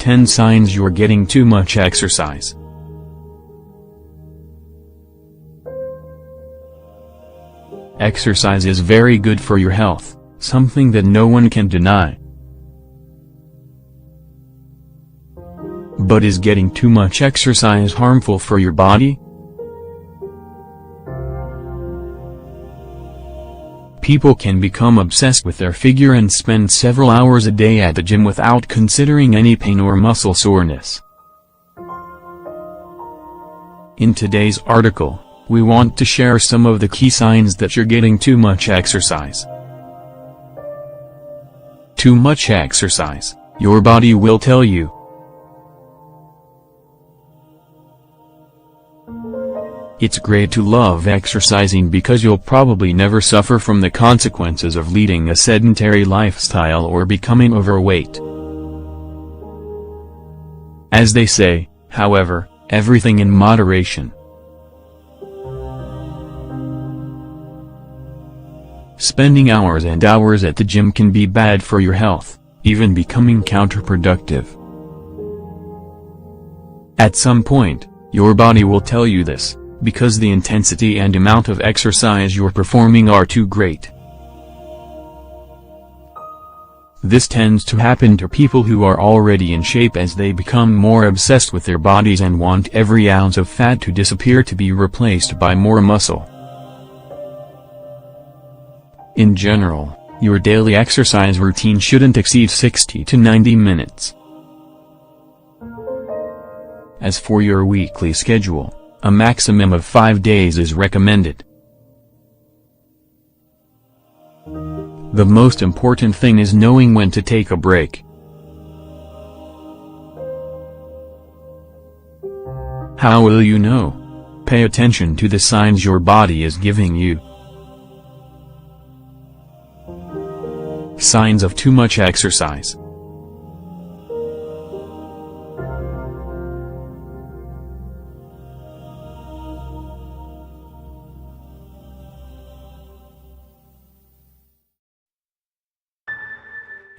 10 signs you're getting too much exercise. Exercise is very good for your health, something that no one can deny. But is getting too much exercise harmful for your body? People can become obsessed with their figure and spend several hours a day at the gym without considering any pain or muscle soreness. In today's article, we want to share some of the key signs that you're getting too much exercise. Too much exercise, your body will tell you. It's great to love exercising because you'll probably never suffer from the consequences of leading a sedentary lifestyle or becoming overweight. As they say, however, everything in moderation. Spending hours and hours at the gym can be bad for your health, even becoming counterproductive. At some point, your body will tell you this, because the intensity and amount of exercise you're performing are too great. This tends to happen to people who are already in shape as they become more obsessed with their bodies and want every ounce of fat to disappear to be replaced by more muscle. In general, your daily exercise routine shouldn't exceed 60 to 90 minutes. As for your weekly schedule, a maximum of 5 days is recommended. The most important thing is knowing when to take a break. How will you know? Pay attention to the signs your body is giving you. Signs of too much exercise.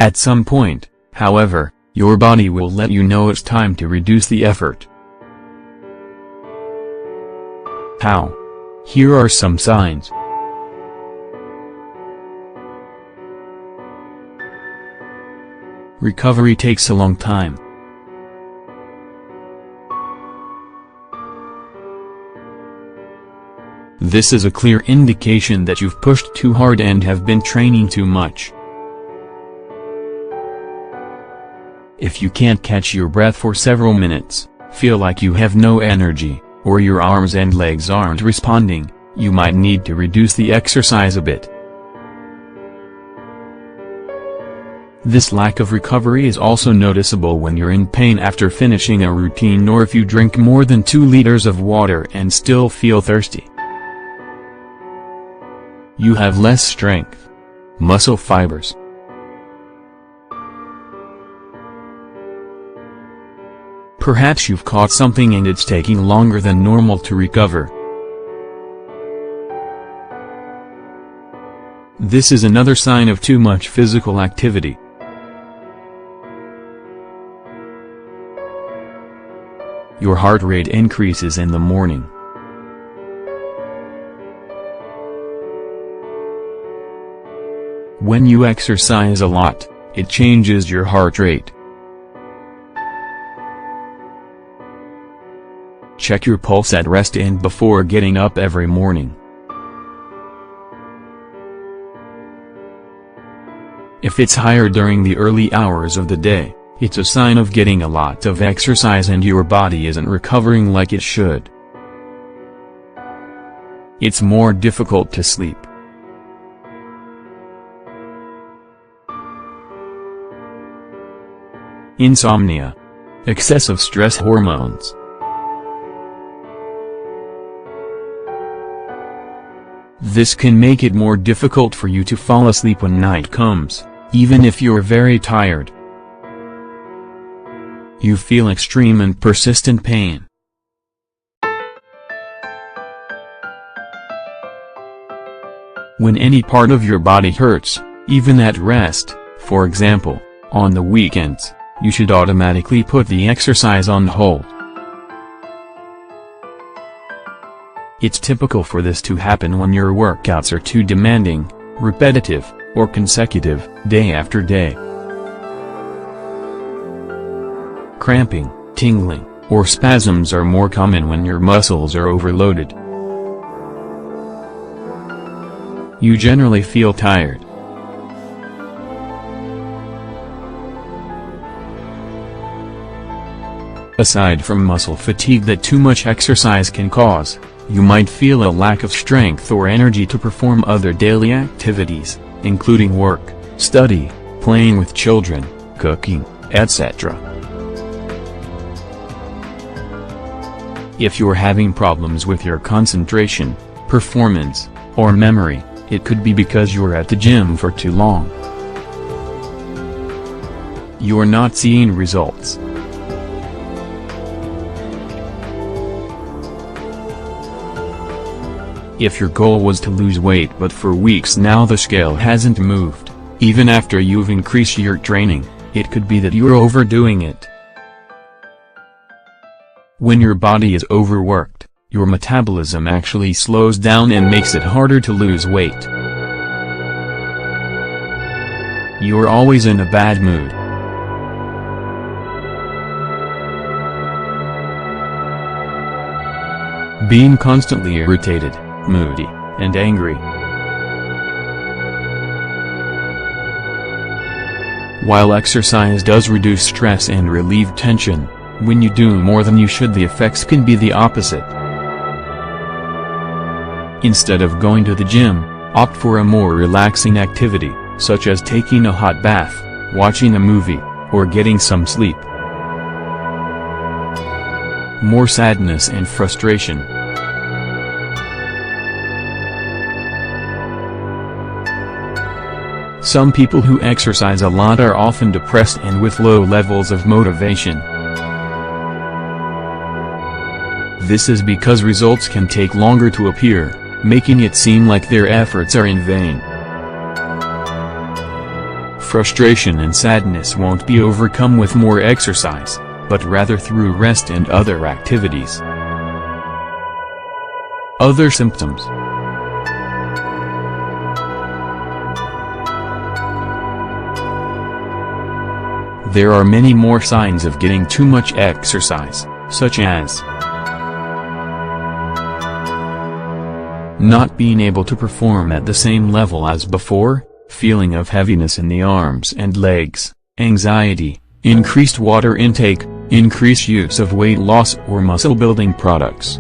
At some point, however, your body will let you know it's time to reduce the effort. How? Here are some signs. Recovery takes a long time. This is a clear indication that you've pushed too hard and have been training too much. If you can't catch your breath for several minutes, feel like you have no energy, or your arms and legs aren't responding, you might need to reduce the exercise a bit. This lack of recovery is also noticeable when you're in pain after finishing a routine or if you drink more than 2 liters of water and still feel thirsty. You have less strength, muscle fibers. Perhaps you've caught something and it's taking longer than normal to recover. This is another sign of too much physical activity. Your heart rate increases in the morning. When you exercise a lot, it changes your heart rate. Check your pulse at rest and before getting up every morning. If it's higher during the early hours of the day, it's a sign of getting a lot of exercise and your body isn't recovering like it should. It's more difficult to sleep. Insomnia. Excessive stress hormones. This can make it more difficult for you to fall asleep when night comes, even if you're very tired. You feel extreme and persistent pain. When any part of your body hurts, even at rest, for example, on the weekends, you should automatically put the exercise on hold. It's typical for this to happen when your workouts are too demanding, repetitive, or consecutive, day after day. Cramping, tingling, or spasms are more common when your muscles are overloaded. You generally feel tired. Aside from muscle fatigue that too much exercise can cause, you might feel a lack of strength or energy to perform other daily activities, including work, study, playing with children, cooking, etc. If you're having problems with your concentration, performance, or memory, it could be because you're at the gym for too long. You're not seeing results. If your goal was to lose weight but for weeks now the scale hasn't moved, even after you've increased your training, it could be that you're overdoing it. When your body is overworked, your metabolism actually slows down and makes it harder to lose weight. You're always in a bad mood. Being constantly irritated, moody, and angry. While exercise does reduce stress and relieve tension, when you do more than you should the effects can be the opposite. Instead of going to the gym, opt for a more relaxing activity, such as taking a hot bath, watching a movie, or getting some sleep. More sadness and frustration. Some people who exercise a lot are often depressed and with low levels of motivation. This is because results can take longer to appear, making it seem like their efforts are in vain. Frustration and sadness won't be overcome with more exercise, but rather through rest and other activities. Other symptoms. There are many more signs of getting too much exercise, such as not being able to perform at the same level as before, feeling of heaviness in the arms and legs, anxiety, increased water intake, increased use of weight loss or muscle building products.